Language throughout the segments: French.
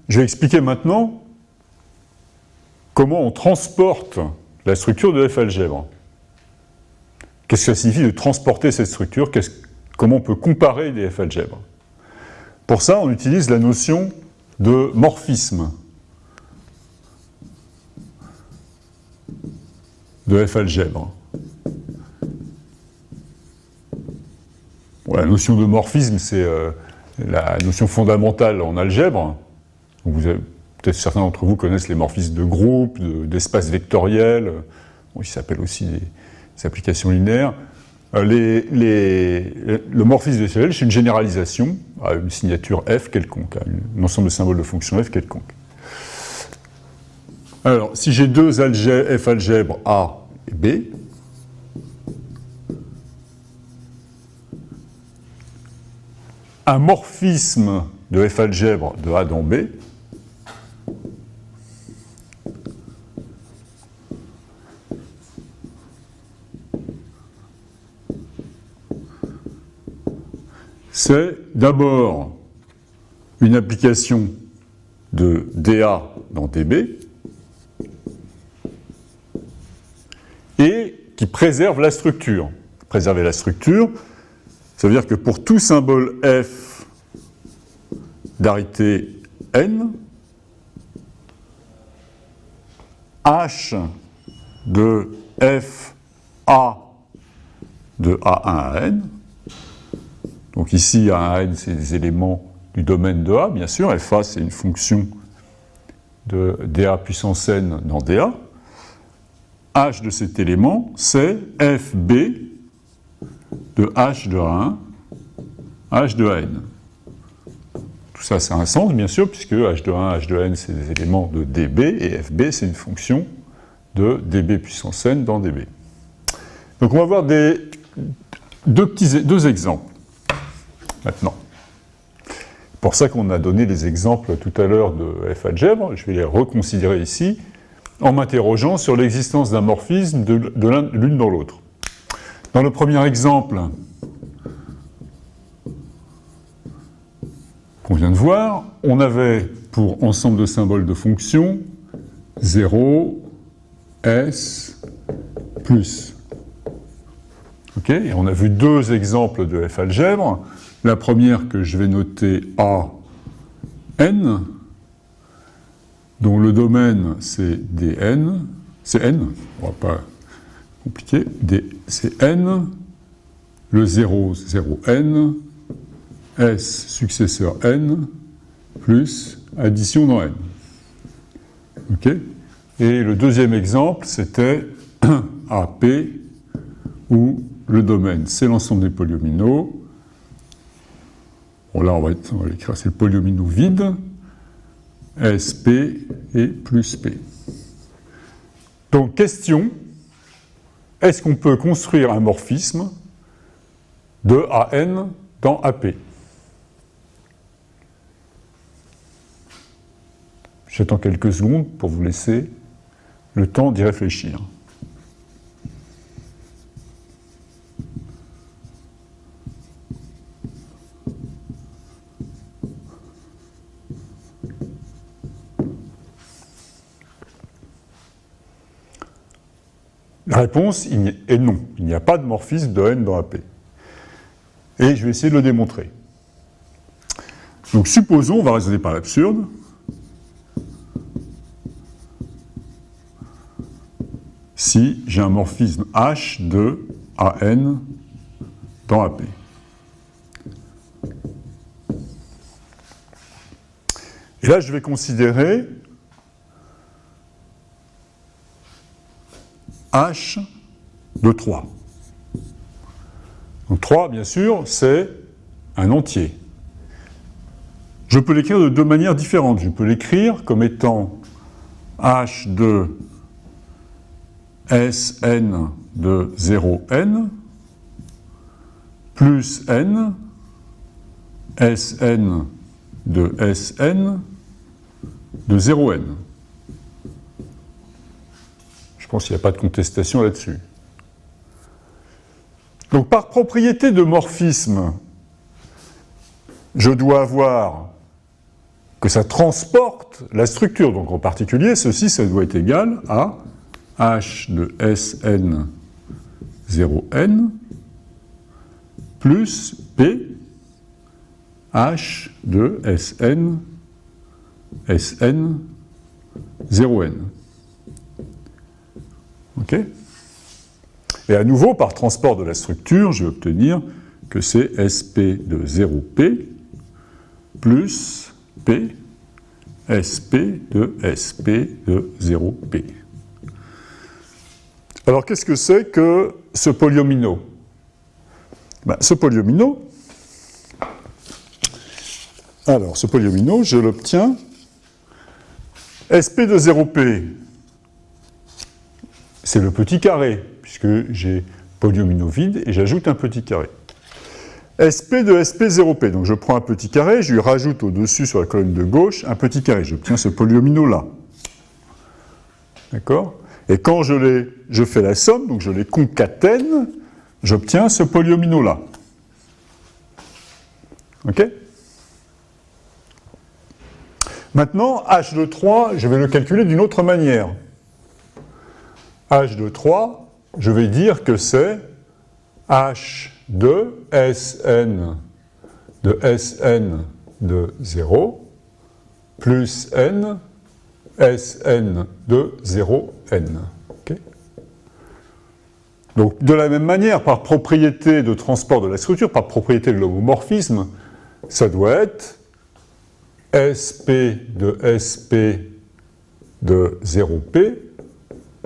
je vais expliquer maintenant comment on transporte la structure de F-algèbre. Qu'est-ce que ça signifie de transporter cette structure? Comment on peut comparer des F-algèbres? Pour ça, on utilise la notion de morphisme de F-algèbre. Bon, la notion de morphisme, c'est la notion fondamentale en algèbre. Peut-être certains d'entre vous connaissent les morphismes de groupe, d'espace vectoriel. Bon, ils s'appellent aussi des applications linéaires. Le morphisme de F-algèbre, c'est une généralisation à une signature F quelconque, à un ensemble de symboles de fonction F quelconque. Alors, si j'ai deux F-algèbres A et B, un morphisme de F-algèbre de A dans B c'est d'abord une application de dA dans dB et qui préserve la structure. Préserver la structure, ça veut dire que pour tout symbole F d'arité n, H de FA de A1 à n, donc ici A1 à n c'est des éléments du domaine de A, bien sûr, FA c'est une fonction de dA puissance n dans dA, H de cet élément c'est FB de H de A1, H de AN. Tout ça, ça a un sens, bien sûr, puisque H de 1, H de n, c'est des éléments de dB, et FB, c'est une fonction de dB puissance n dans dB. Donc on va voir deux exemples, maintenant. C'est pour ça qu'on a donné les exemples tout à l'heure de F-algèbre, je vais les reconsidérer ici, en m'interrogeant sur l'existence d'un morphisme de l'une dans l'autre. Dans le premier exemple qu'on vient de voir, on avait pour ensemble de symboles de fonctions 0, S, plus. OK? Et on a vu deux exemples de F-algèbre. La première que je vais noter A, N, dont le domaine c'est Dn, c'est N, on va pas compliqué, c'est n, le 0, 0n, s successeur n, plus addition dans n. OK? Et le deuxième exemple, c'était AP, où le domaine, c'est l'ensemble des polyomino. Bon, là, on va l'écrire, c'est le polyomino vide, SP et plus P. Donc, question. Est-ce qu'on peut construire un morphisme de AN dans AP? J'attends quelques secondes pour vous laisser le temps d'y réfléchir. La réponse est non. Il n'y a pas de morphisme de n dans AP. Et je vais essayer de le démontrer. Donc supposons, on va raisonner par l'absurde, si j'ai un morphisme H de AN dans AP. Et là, je vais considérer H de 3. Donc 3, bien sûr, c'est un entier. Je peux l'écrire de deux manières différentes. Je peux l'écrire comme étant H de Sn de 0n plus n Sn de Sn de 0n. Je pense qu'il n'y a pas de contestation là-dessus. Donc, par propriété de morphisme, je dois avoir que ça transporte la structure. Donc en particulier, ceci, ça doit être égal à h de Sn 0n plus P h de Sn 0n. OK? Et à nouveau, par transport de la structure, je vais obtenir que c'est SP de 0P plus P SP de 0P. Alors, qu'est-ce que c'est que ce polyomino? Ce polyomino, je l'obtiens SP de 0P, c'est le petit carré, puisque j'ai polyomino vide et j'ajoute un petit carré. SP de SP0P, donc je prends un petit carré, je lui rajoute au-dessus sur la colonne de gauche un petit carré, j'obtiens ce polyomino-là. D'accord? Et quand je fais la somme, donc je les concatène, j'obtiens ce polyomino-là. OK? Maintenant, H de 3, je vais le calculer d'une autre manière. H de 3, je vais dire que c'est H de Sn de 0 plus n Sn de 0n. Okay? Donc, de la même manière, par propriété de transport de la structure, par propriété de l'homomorphisme, ça doit être SP de 0P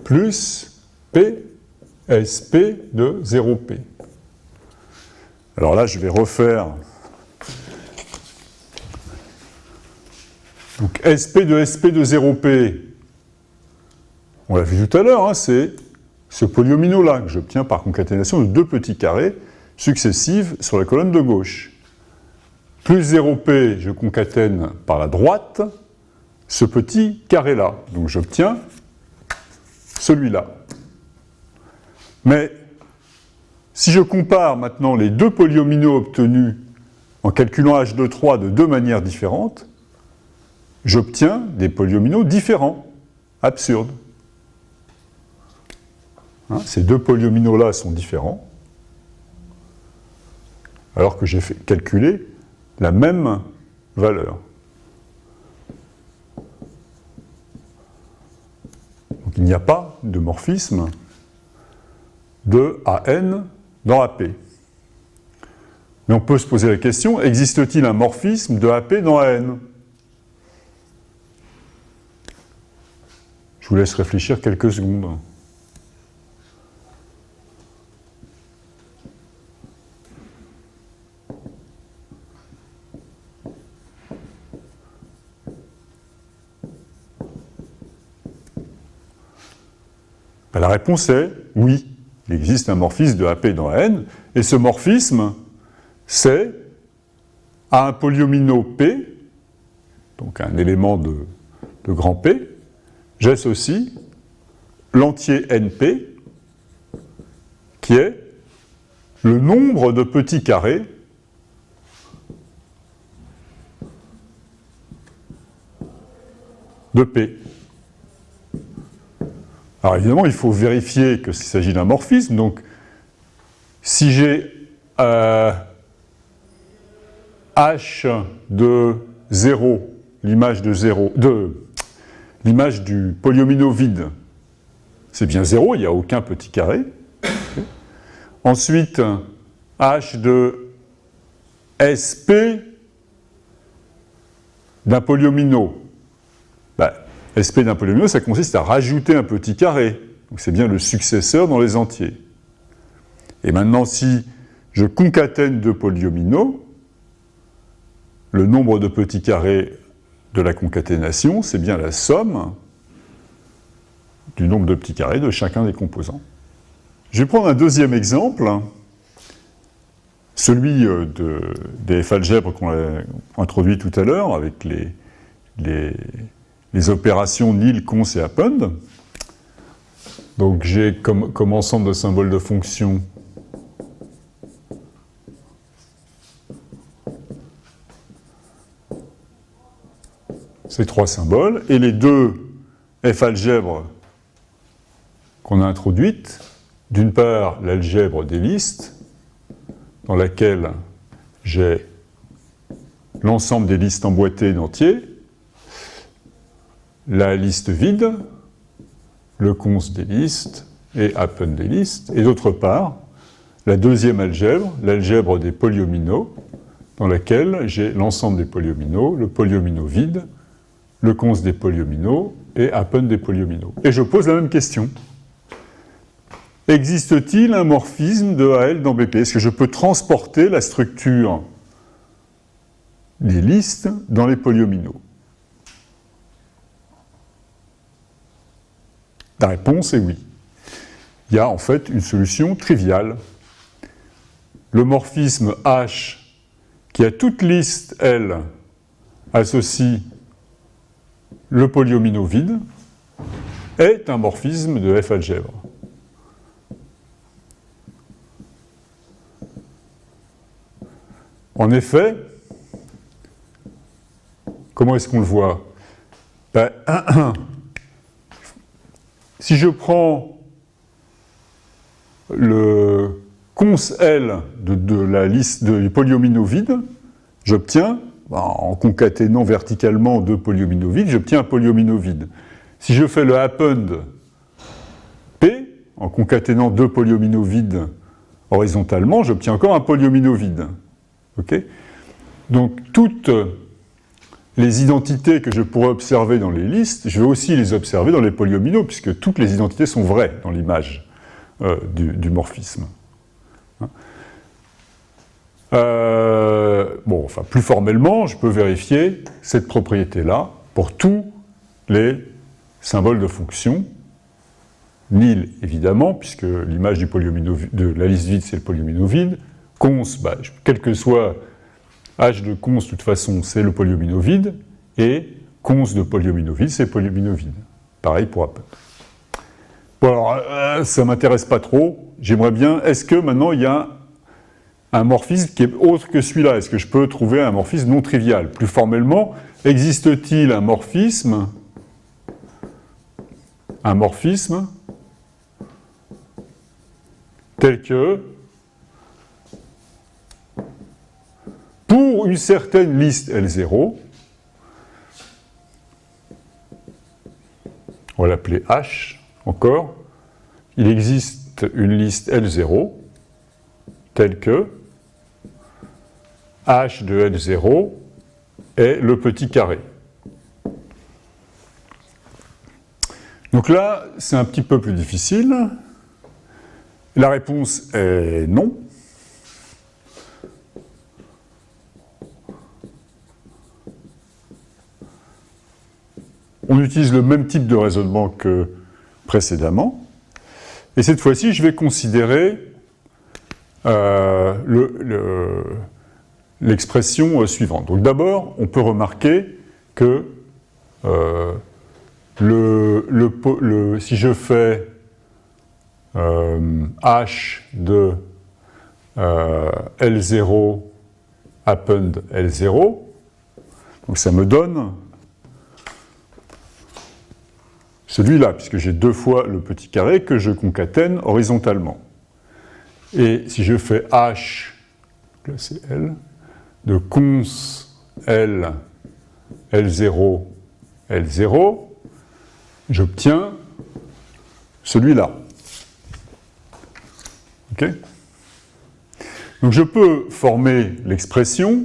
plus P SP de 0P. Alors là, je vais refaire. Donc SP de 0P, on l'a vu tout à l'heure, hein, c'est ce polyomino-là que j'obtiens par concaténation de deux petits carrés successifs sur la colonne de gauche. Plus 0P, je concatène par la droite ce petit carré-là. Donc j'obtiens celui-là. Mais si je compare maintenant les deux polyomino obtenus en calculant h de 3 de deux manières différentes, j'obtiens des polyomino différents, absurdes. Hein, ces deux polyomino-là sont différents, alors que j'ai calculé la même valeur. Donc il n'y a pas de morphisme de AN dans AP. Mais on peut se poser la question, existe-t-il un morphisme de AP dans AN? Je vous laisse réfléchir quelques secondes. La réponse est oui, il existe un morphisme de AP dans AN, et ce morphisme, c'est à un polyomino P, donc un élément de grand P, j'associe l'entier NP, qui est le nombre de petits carrés de P. Alors évidemment, il faut vérifier qu'il s'agit d'un morphisme. Donc, si j'ai H de 0, l'image du polyomino vide, c'est bien 0, il n'y a aucun petit carré. Ensuite, H de SP d'un polyomino. SP d'un polyomino, ça consiste à rajouter un petit carré. Donc c'est bien le successeur dans les entiers. Et maintenant, si je concatène deux polyomino, le nombre de petits carrés de la concaténation, c'est bien la somme du nombre de petits carrés de chacun des composants. Je vais prendre un deuxième exemple, celui des F-algèbres qu'on a introduit tout à l'heure, avec les opérations nil, cons et append. Donc j'ai comme ensemble de symboles de fonctions ces trois symboles, et les deux F-algèbres qu'on a introduites, d'une part l'algèbre des listes, dans laquelle j'ai l'ensemble des listes emboîtées d'entiers, la liste vide, le const des listes et append des listes, et d'autre part, la deuxième algèbre, l'algèbre des polyomino, dans laquelle j'ai l'ensemble des polyomino, le polyomino vide, le const des polyomino et append des polyomino. Et je pose la même question. Existe-t-il un morphisme de AL dans BP? Est-ce que je peux transporter la structure des listes dans les polyomino? La réponse est oui. Il y a en fait une solution triviale. Le morphisme H, qui à toute liste L associe le polyomino vide, est un morphisme de F-algèbre. En effet, comment est-ce qu'on le voit? Ben, si je prends le const L de la liste du polyomino vide, j'obtiens, en concaténant verticalement deux polyomino vides, j'obtiens un polyomino vide. Si je fais le append P, en concaténant deux polyomino vides horizontalement, j'obtiens encore un polyomino vide. Okay? Donc, toutes les identités que je pourrais observer dans les listes, je vais aussi les observer dans les polyomino, puisque toutes les identités sont vraies dans l'image du morphisme. Bon, enfin, plus formellement, je peux vérifier cette propriété-là pour tous les symboles de fonction, nil évidemment, puisque l'image du polyomino de la liste vide, c'est le polyomino vide. Const, bah, quel que soit h de const, de toute façon, c'est le polyomino vide, et const de polyomino vide, c'est le polyomino vide. Pareil pour append. Bon, alors, ça ne m'intéresse pas trop. J'aimerais bien, est-ce que maintenant il y a un morphisme qui est autre que celui-là? Est-ce que je peux trouver un morphisme non trivial? Plus formellement, existe-t-il un morphisme tel que pour une certaine liste L0, on va l'appeler H encore, il existe une liste L0 telle que H de L0 est le petit carré. Donc là, c'est un petit peu plus difficile. La réponse est non. On utilise le même type de raisonnement que précédemment. Et cette fois-ci, je vais considérer l'expression suivante. Donc d'abord, on peut remarquer que si je fais H de L0 append L0, donc ça me donne celui-là, puisque j'ai deux fois le petit carré que je concatène horizontalement. Et si je fais H, là c'est L, de const L, L0, L0, j'obtiens celui-là. Ok? Donc je peux former l'expression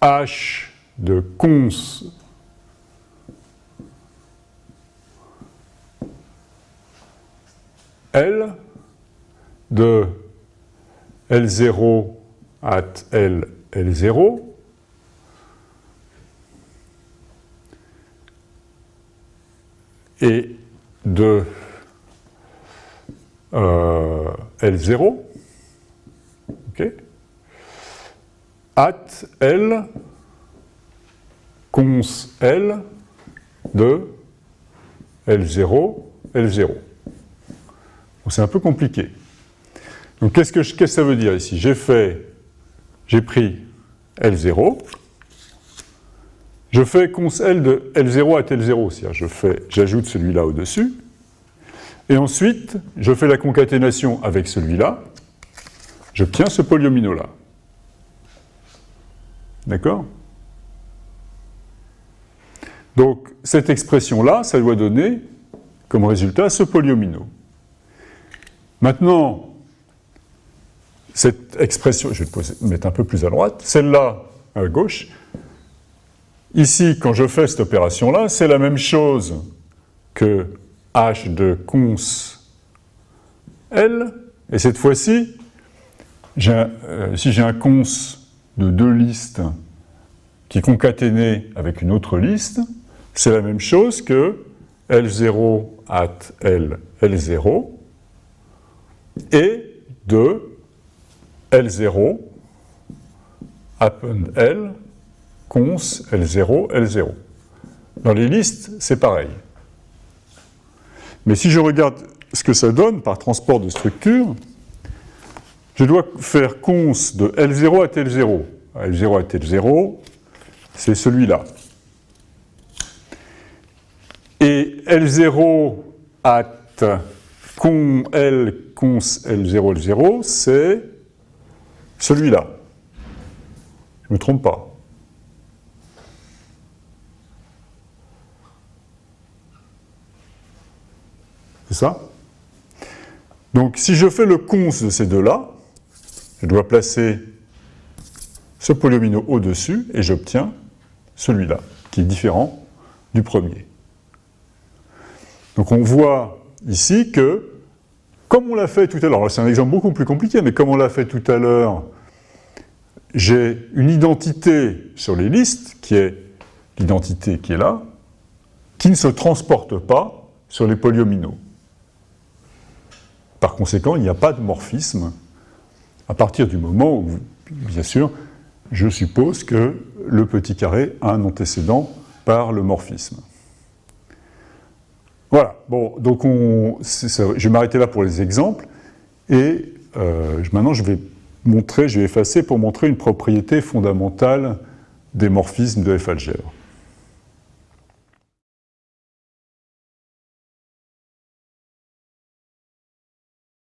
H de const L de L0 at L, L0 et de L0 okay, at L const L de L0, L0. C'est un peu compliqué. Donc qu'est-ce que ça veut dire ici? J'ai pris L0, je fais cons L de L0 à L0, c'est-à-dire j'ajoute celui-là au-dessus, et ensuite, je fais la concaténation avec celui-là, j'obtiens ce polyomino-là. D'accord? Donc, cette expression-là, ça doit donner comme résultat ce polyomino. Maintenant, cette expression, je vais le mettre un peu plus à droite, celle-là à gauche, ici, quand je fais cette opération-là, c'est la même chose que h de cons L, et cette fois-ci, si j'ai un cons de deux listes qui est concaténé avec une autre liste, c'est la même chose que L0 at L0 et de L0 append L cons L0 L0. Dans les listes, c'est pareil. Mais si je regarde ce que ça donne par transport de structure, je dois faire cons de L0 à L0. L0 à L0, c'est celui-là. Et L0 at con L cons L0 L0, c'est celui-là. Je ne me trompe pas. C'est ça? Donc, si je fais le cons de ces deux-là, je dois placer ce polyomino au-dessus et j'obtiens celui-là, qui est différent du premier. Donc, on voit ici que, comme on l'a fait tout à l'heure, c'est un exemple beaucoup plus compliqué, mais comme on l'a fait tout à l'heure, j'ai une identité sur les listes, qui est l'identité qui est là, qui ne se transporte pas sur les polyomino. Par conséquent, il n'y a pas de morphisme à partir du moment où, bien sûr, je suppose que le petit carré a un antécédent par le morphisme. Voilà, bon, donc je vais m'arrêter là pour les exemples, et maintenant je vais effacer pour montrer une propriété fondamentale des morphismes de F algèbre.